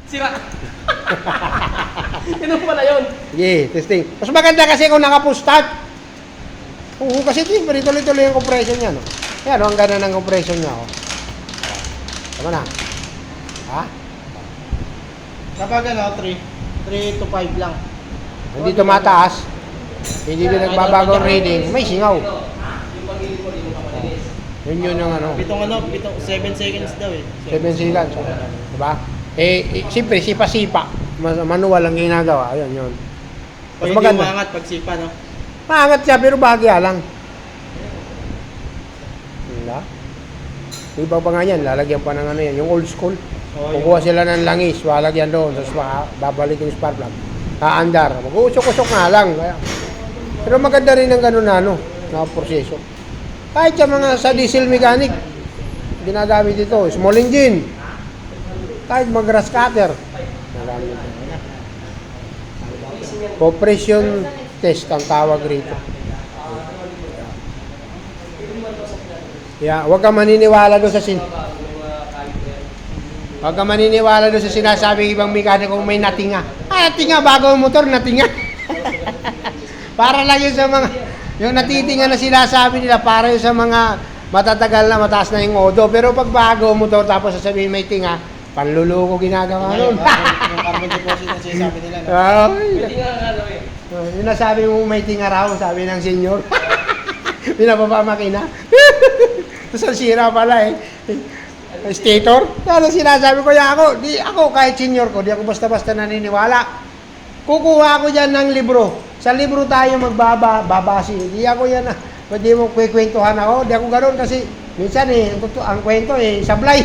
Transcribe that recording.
Sira. Ganun pala yun. Sige, testing. Mas maganda kasi kung naka-push start. Oo, kasi tuloy-tuloy yung compression niya, no? Yan, ang ganda ng compression niya, oh. Tama na. Ha? Kapag ano, 3 to 5 lang. Hindi tumataas. Hindi din nagbabago ang reading. May singaw. Yung pag-ilit mo, di mo kapalinis. Yun yung ano. 7 seconds daw eh. 7 seconds. Diba? Siyempre, sipa-sipa. Manual ang ginagawa. Ayun, yun. Mas Pwede maganda. umangat pag sipa, no? Maangat siya, pero bahagya lang. Diba? Iba pa nga yan, lalagyan pa ng ano yan, yung old school. Kukuha sila ng langis, lalagyan doon, tapos babalik yung spark plug. Aandar, mag-uusok-usok nga lang. Pero maganda rin ang ganun na ano, na proseso. Kahit sa mga sa diesel mechanic, ginagamit dito, small engine. Kahit mag-grass cutter. Nagamit dito. Compression test ang tawag rito. Yeah, huwag kang maniniwala doon sa Huwag kang maniniwala doon sa sinasabi ibang mekaniko kung may natinga. Natinga bago ang motor, natinga. Para lang yun sa mga yung natitinga na sinasabi nila para yun sa mga matatagal na mataas na yung odo. Pero pag bago ang motor tapos sasabihin may tinga, panluloko ginagawa nun. Yung carbon deposit na sinasabi nila, no? Pwede nga nga ano eh. Yung nasabi mo may tinga raw, sabi ng senyor. Pinababa makina. Tapos ang sira pala eh. Stator. Ano sinasabi ko ya ako? Di ako kahit senior ko, di ako basta-basta naniniwala. Kukuha ako diyan ng libro. Sa libro tayo babasi. Di ako yan Pwede mo kwentuhan ako. Di ako ganoon kasi minsan ang kwento sablay.